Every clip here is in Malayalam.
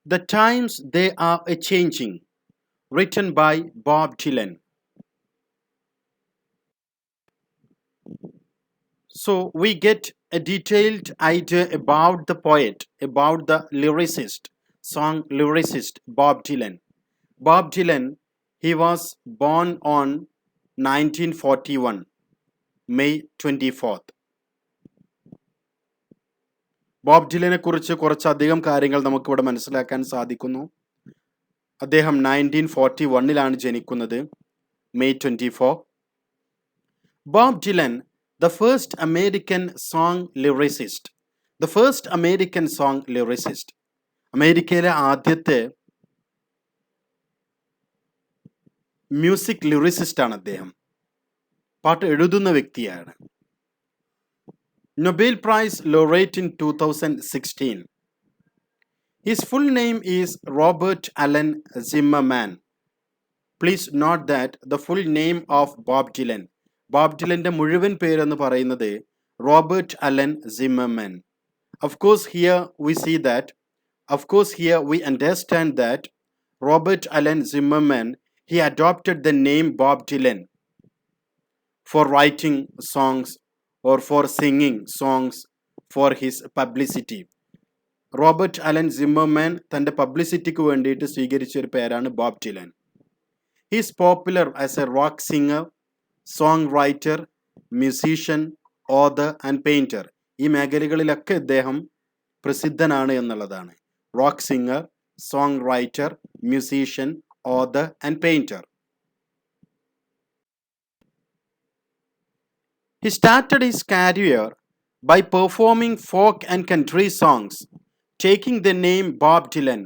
The Times They Are A-Changin, written by Bob Dylan. So we get a detailed idea about the poet, about the lyricist, song lyricist Bob Dylan. Bob Dylan, he was born on 1941, May 24th. Bob ഡിലനെ കുറിച്ച് കുറച്ചധികം കാര്യങ്ങൾ നമുക്കിവിടെ മനസ്സിലാക്കാൻ സാധിക്കുന്നു. അദ്ദേഹം 1941 ജനിക്കുന്നത്, May 24. Bob Dylan, the first American song lyricist. The first American song lyricist. അമേരിക്കയിലെ ആദ്യത്തെ മ്യൂസിക് ലിറിസിസ്റ്റ് ആണ് അദ്ദേഹം. പാട്ട് എഴുതുന്ന വ്യക്തിയാണ്. Nobel Prize laureate in 2016. His full name is Robert Allen Zimmerman. Please note that the full name of Bob Dylan. Bob Dylan's മുഴുവൻ പേരെന്ന് പറയുന്നത് Robert Allen Zimmerman. Of course, here we understand that Robert Allen Zimmerman, he adopted the name Bob Dylan for writing songs or for singing songs for his publicity. Robert Allen Zimmerman തൻ്റെ പബ്ലിസിറ്റിക്ക് വേണ്ടിയിട്ട് സ്വീകരിച്ച ഒരു പേരാണ് Bob Dylan. He is popular as a rock singer, songwriter, musician, author and painter. ഈ മേഖലകളിലൊക്കെ ഇദ്ദേഹം പ്രസിദ്ധനാണ് എന്നുള്ളതാണ്. Rock singer, songwriter, musician, author and painter. He started his career by performing folk and country songs, taking the name Bob Dylan.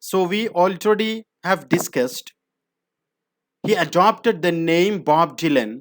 So we already have discussed. He adopted the name Bob Dylan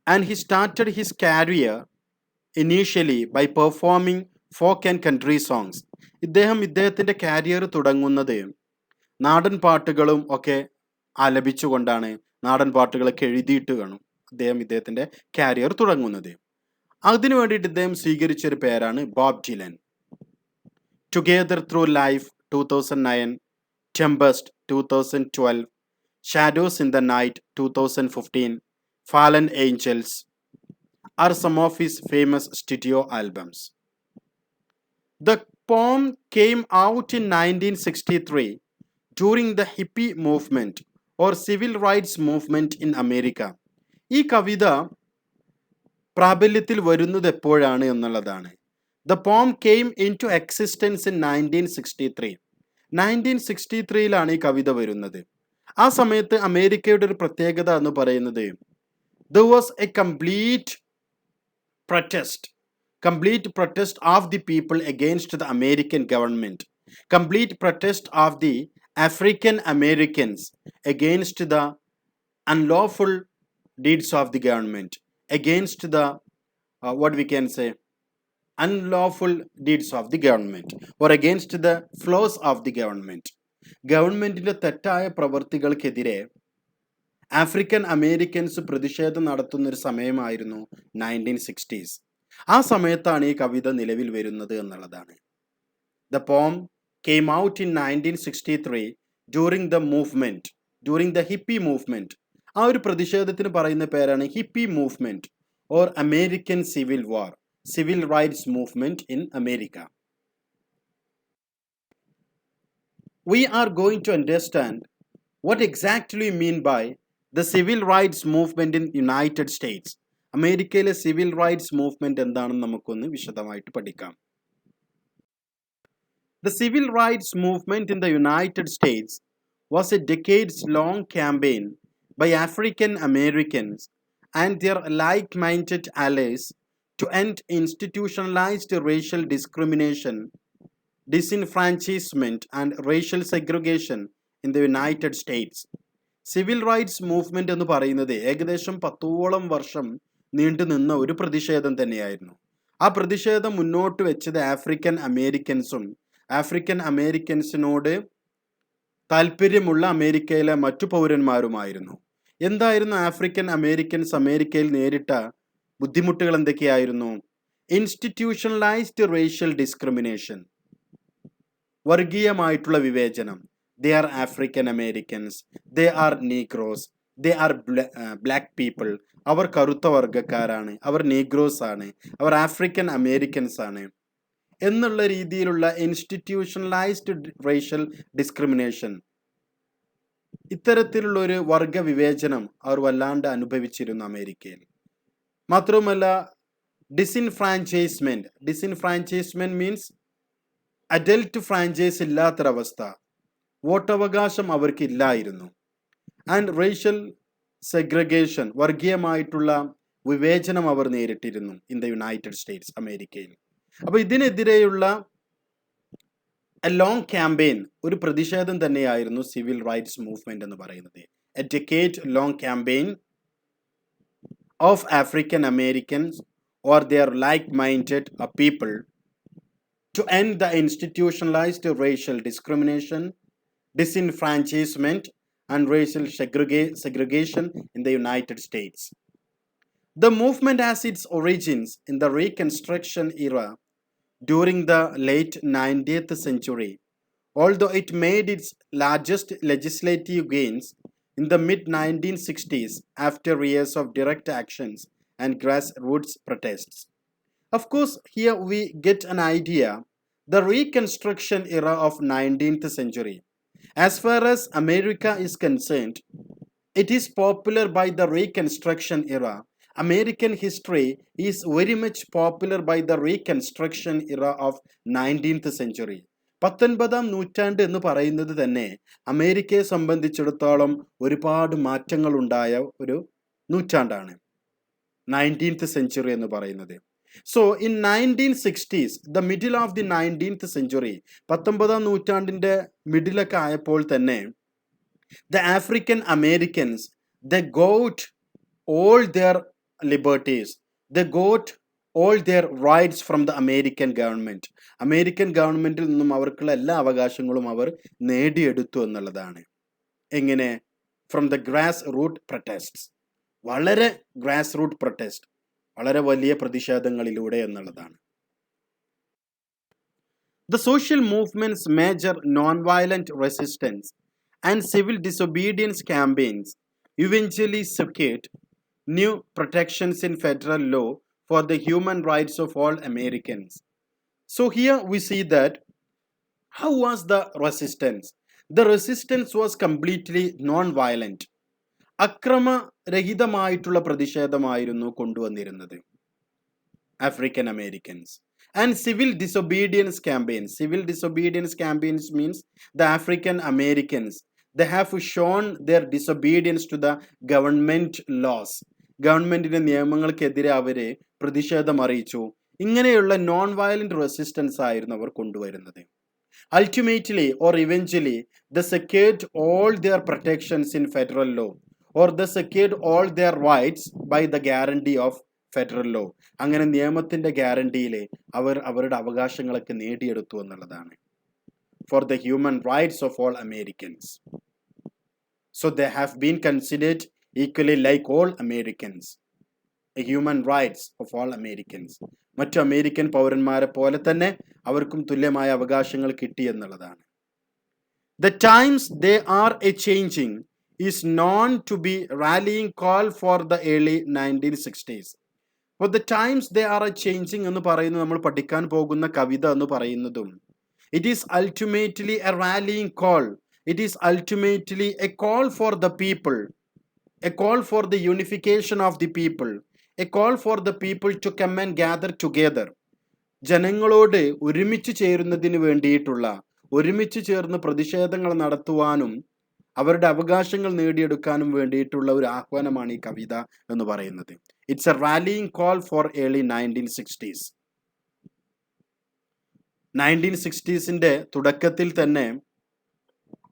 and he started his career initially by performing folk and country songs. ഇദ്ദേഹത്തിൻ്റെ കാരിയർ തുടങ്ങുന്നത് നാടൻ പാട്ടുകളും ഒക്കെ ആലപിച്ചുകൊണ്ടാണ്. നാടൻ പാട്ടുകളൊക്കെ എഴുതിയിട്ട് കാണും ഇദ്ദേഹത്തിൻ്റെ കാരിയർ തുടങ്ങുന്നത്. അതിനു വേണ്ടിയിട്ട് ഇദ്ദേഹം സ്വീകരിച്ചൊരു പേരാണ് Bob Dylan. Together through life 2009, tempest 2012, shadows in the night 2015, fallen angels are some of his famous studio albums. The poem came out in 1963 during the hippie movement or civil rights movement in America. ഈ കവിത പ്രാബല്യത്തിൽ വരുന്നത് എപ്പോഴാണ് എന്നുള്ളതാണ്. The poem came into existence in 1963. 1963 ഈ കവിത വരുന്നത്. ആ സമയത്ത് അമേരിക്കയുടെ ഒരു പ്രത്യേകത എന്ന് പറയുന്നത് there was a complete protest of the people against the American government, complete protest of the African Americans against the unlawful deeds of the government, against the unlawful deeds of the government or against the flaws of the government. ഗവൺമെന്റിന്റെ തെറ്റായ പ്രവൃത്തികൾക്കെതിരെ ആഫ്രിക്കൻ അമേരിക്കൻസ് പ്രതിഷേധം നടത്തുന്ന ഒരു സമയമായിരുന്നു 1960s. ആ സമയത്താണ് ഈ കവിത നിലവിൽ വരുന്നത് എന്നുള്ളതാണ്. The poem came out in 1963 during the hippie movement. ആ ഒരു പ്രതിഷേധത്തിന് പറയുന്ന പേരാണ് hippie movement or American civil war, civil rights movement in America. We are going to understand what exactly we mean by the civil rights movement in United States. അമേരിക്കയിലെ സിവിൽ റൈറ്റ്സ് മൂവ്മെന്റ് എന്താണെന്ന് നമുക്കൊന്ന് വിശദമായിട്ട് പഠിക്കാം. The civil rights movement in the United States was a decades-long campaign by African Americans and their like-minded allies to end institutionalized racial discrimination, disenfranchisement and racial segregation in the United States. Civil rights movement എന്ന് പറയുന്നത് ഏകദേശം 10ഓളം വർഷം നീണ്ടു നിന്ന ഒരു പ്രതിഷേധം തന്നെയായിരുന്നു. ആ പ്രതിഷേധം മുന്നോട്ട് വെച്ചത് ആഫ്രിക്കൻ അമേരിക്കൻസിനോട് താല്പര്യമുള്ള അമേരിക്കയിലെ മറ്റു പൗരന്മാരുമായിരുന്നു. എന്തായിരുന്നു ആഫ്രിക്കൻ അമേരിക്കൻസ് അമേരിക്കയിൽ നേരിട്ട ബുദ്ധിമുട്ടുകൾ എന്തൊക്കെയായിരുന്നു? Institutionalised racial discrimination. വർഗീയമായിട്ടുള്ള വിവേചനം. They are African Americans, they are negroes, they are black people, അവർ കറുത്ത വർഗക്കാരാണ്, അവർ നീഗ്രോസ് ആണ്, അവർ ആഫ്രിക്കൻ അമേരിക്കൻസ് ആണ് എന്നുള്ള രീതിയിലുള്ള ഇൻസ്റ്റിറ്റ്യൂഷണലൈസ്ഡ് റേഷ്യൽ ഡിസ്ക്രിമിനേഷൻ, ഇത്തരത്തിലുള്ള ഒരു വർഗ വിവേചനം അവർ വല്ലാണ്ട് അനുഭവിച്ചിരുന്നു അമേരിക്കയിൽ. മാത്രവുമല്ല ഡിസിൻഫ്രാഞ്ചൈസ്മെന്റ് മീൻസ് അഡൽട്ട് ഫ്രാഞ്ചൈസ് ഇല്ലാത്തൊരവസ്ഥ, വോട്ടവകാശം അവർക്ക് ഇല്ലായിരുന്നു. ആൻഡ് റേഷ്യൽ സെഗ്രിഗേഷൻ, വർഗീയമായിട്ടുള്ള വിവേചനം അവർ നേരിട്ടിരുന്നു ഇൻ ദ യുണൈറ്റഡ് സ്റ്റേറ്റ്സ്, അമേരിക്കയിൽ. അപ്പോൾ ഇതിനെതിരെയുള്ള എ ലോങ് ക്യാമ്പയിൻ, ഒരു പ്രതിഷേധം തന്നെയായിരുന്നു സിവിൽ റൈറ്റ്സ് മൂവ്മെന്റ് എന്ന് പറയുന്നത്. A decade long campaign of African Americans or their like-minded people to end the institutionalized racial discrimination, disenfranchisement, and racial segregation in the United States. The movement has its origins in the Reconstruction era during the late 19th century, although it made its largest legislative gains in the mid-1960s after years of direct actions and grassroots protests. Of course, here we get an idea, the Reconstruction era of 19th century. As far as America is concerned, it is popular by the Reconstruction era. American history is very much popular by the Reconstruction era of 19th century. 19-ാം നൂറ്റാണ്ട് എന്ന് പറയുന്നത് തന്നെ അമേരിക്കയെ സംബന്ധിച്ചിടത്തോളം ഒരുപാട് മാറ്റങ്ങൾ ഉണ്ടായ ഒരു നൂറ്റാണ്ടാണ് 19th century എന്ന് പറയുന്നത്. So in 1960s, the middle of the 19th century, 19-ാം നൂറ്റാണ്ടിൻ്റെ മിഡിലൊക്കെ ആയപ്പോൾ തന്നെ the African Americans the got all their liberties, the got all their rights from the American government. American ഗവൺമെൻറ്റിൽ നിന്നും അവർക്കുള്ള എല്ലാ അവകാശങ്ങളും അവർ നേടിയെടുത്തു എന്നുള്ളതാണ്. എങ്ങനെ? From the grass root protests, വളരെ ഗ്രാസ് റൂട്ട് പ്രൊട്ടസ്റ്റ്, വളരെ വലിയ പ്രതിഷേധങ്ങളിലൂടെ എന്നുള്ളതാണ്. The social movement's major non-violent resistance and civil disobedience campaigns eventually secured new protections in federal law for the human rights of all Americans. So here we see that how was the resistance? The resistance was completely non-violent. അക്രമരഹിതമായിട്ടുള്ള പ്രതിഷേധമായിരുന്നു കൊണ്ടുവന്നിരുന്നത് African Americans. And civil disobedience campaigns, civil disobedience campaigns means the African Americans the have shown their disobedience to the government laws, ഗവൺമെൻറ്റിൻ്റെ നിയമങ്ങൾക്കെതിരെ അവർ പ്രതിഷേധം അറിയിച്ചു. ഇങ്ങനെയുള്ള നോൺ വയലന്റ് റെസിസ്റ്റൻസ് ആയിരുന്നു അവർ കൊണ്ടുവരുന്നത്. Ultimately or eventually, they secured all their protections in federal law, or they secured all their rights by the guarantee of federal law. അങ്ങനെ നിയമത്തിൻ്റെ ഗ്യാരണ്ടിയിൽ അവർ അവരുടെ അവകാശങ്ങളൊക്കെ നേടിയെടുത്തു എന്നുള്ളതാണ്. For the human rights of all Americans. So they have been considered equally like all Americans. A human rights of all Americans. മറ്റു അമേരിക്കൻ പൗരന്മാരെ പോലെ തന്നെ അവർക്കും തുല്യമായ അവകാശങ്ങൾ കിട്ടി എന്നുള്ളതാണ്. The Times They Are A-Changin is known to be rallying call for the early 1960s. അപ്പോൾ The Times They Are A-Changin എന്ന് പറയുന്നത് നമ്മൾ പഠിക്കാൻ പോകുന്ന കവിത എന്ന് പറയുന്നതും it is ultimately a rallying call. It is ultimately a call for the people, a call for the unification of the people, a call for the people to come and gather together. ജനങ്ങളോട് ഒരുമിച്ച് ചേരുന്നതിന് വേണ്ടിയിട്ടുള്ള, ഒരുമിച്ച് ചേർന്ന് പ്രതിഷേധങ്ങൾ നടത്തുവാനും അവരുടെ അവകാശങ്ങൾ നേടിയെടുക്കാനും വേണ്ടിയിട്ടുള്ള ഒരു ആഹ്വാനമാണ് ഈ കവിത എന്ന് പറയുന്നത്. It's a rallying call for early 1960s. 1960s തുടക്കത്തിൽ തന്നെ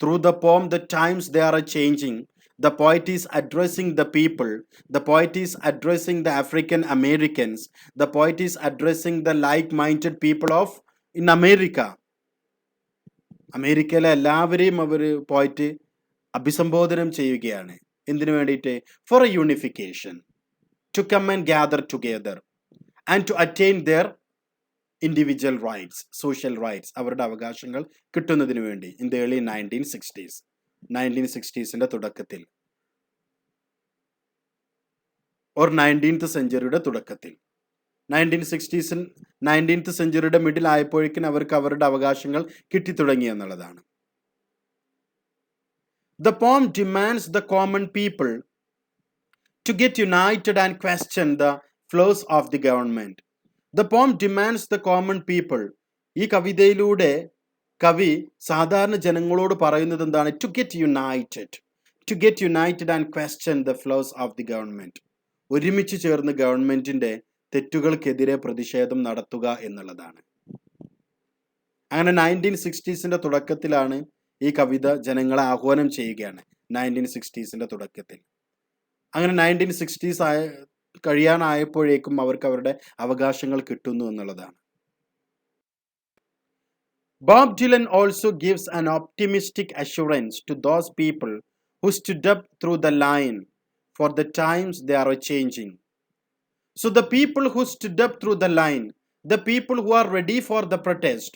through the poem The Times They Are A-Changin, the poet is addressing the people, the poet is addressing the African Americans, the poet is addressing the like-minded people of in America. അമേരിക്കയിലെ എല്ലാവരെയും അവർ പോയിട്ട് അഭിസംബോധനം ചെയ്യുകയാണ്. എന്തിനു വേണ്ടിയിട്ട്? For a unification, to come and gather together and to attain their individual rights, social rights, അവരുടെ അവകാശങ്ങൾ കിട്ടുന്നതിന് വേണ്ടി in the early 1960s, 1960s തുടക്കത്തിൽ ഓർ 19th സെഞ്ചുറിയുടെ തുടക്കത്തിൽ. 19th സെഞ്ചുറിയുടെ മിഡിൽ ആയപ്പോഴേക്കും അവർക്ക് അവരുടെ അവകാശങ്ങൾ കിട്ടിത്തുടങ്ങി എന്നുള്ളതാണ്. The poem demands the common people to get united and question the flaws of the government. The poem demands the common people. ഈ കവിതയിലൂടെ കവി സാധാരണ ജനങ്ങളോട് പറയുന്നത് എന്താണ്? To get united and question the flaws of the government. ഒരുമിച്ച് ചേർന്ന് ഗവൺമെന്റിന്റെ തെറ്റുകൾക്കെതിരെ പ്രതിഷേധം നടത്തുക എന്നുള്ളതാണ്. അങ്ങനെ 1960s തുടക്കത്തിലാണ് ഈ കവിത ജനങ്ങളെ ആഹ്വാനം ചെയ്യുകയാണ്. 1960s തുടക്കത്തിൽ. അങ്ങനെ 1960s കഴിയാനായപ്പോഴേക്കും അവർക്ക് അവരുടെ അവകാശങ്ങൾ കിട്ടുന്നു എന്നുള്ളതാണ്. Bob Dylan also gives an optimistic assurance to those people who stood up through the line for the times they are a-changin. So the people who stood up through the line, the people who are ready for the protest,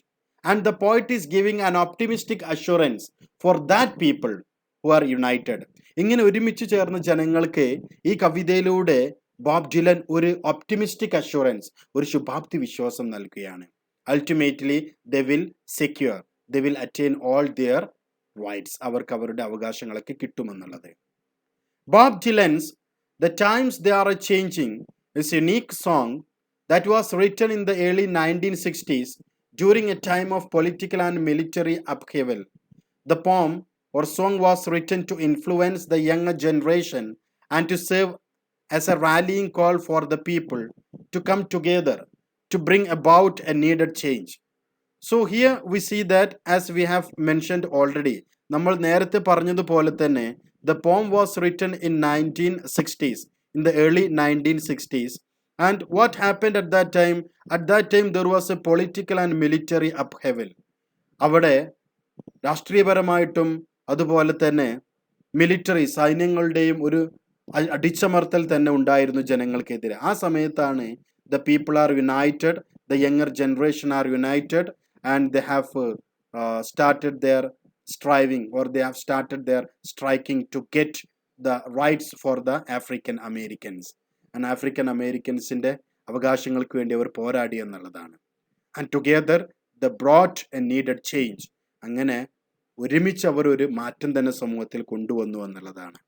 and the poet is giving an optimistic assurance for that people who are united. ഇങ്ങനെ ഒരുമിച്ച് ചേർന്ന ജനങ്ങൾക്ക് ഈ കവിതയിലൂടെ ബോബ് ഡിലൻ ഒരു ഒപ്റ്റിമിസ്റ്റിക് അഷുറൻസ്, ഒരു ശുഭാപ്തി വിശ്വാസം നൽകുകയാണ്. Ultimately they will attain all their rights. അവർക്ക് അവരുടെ അവകാശങ്ങളൊക്കെ കിട്ടുമെന്നുള്ളത്. Bob Dylan's The Times They Are A-Changin is a unique song that was written in the early 1960s during a time of political and military upheaval. The poem or song was written to influence the younger generation and to serve as a rallying call for the people to come together to bring about a needed change. So here we see that, as we have mentioned already, നമ്മൾ നേരത്തെ പറഞ്ഞതുപോലെ തന്നെ the poem was written in 1960s, in the early 1960s. And what happened at that time? At that time there was a political and military upheaval. അവിടെ രാഷ്ട്രീയപരമായിട്ടും അതുപോലെ തന്നെ മിലിറ്ററി സൈന്യങ്ങളുടെയും ഒരു അടിച്ചമർത്തൽ തന്നെ ഉണ്ടായിരുന്നു ജനങ്ങൾക്കെതിരെ. ആ സമയത്താണ് the people are united, the younger generation are united, and they have started their striving, or they have started their striking to get the rights for the African Americans. And African Americansന്റെ അവകാശങ്ങൾക്ക് വേണ്ടി അവർ പോരാടി എന്നുള്ളതാണ്. And together they brought a needed change. അങ്ങനെ ഒരുമിച്ച് അവർ ഒരു മാറ്റം തന്നെ സമൂഹത്തിൽ കൊണ്ടുവന്നു എന്നുള്ളതാണ്.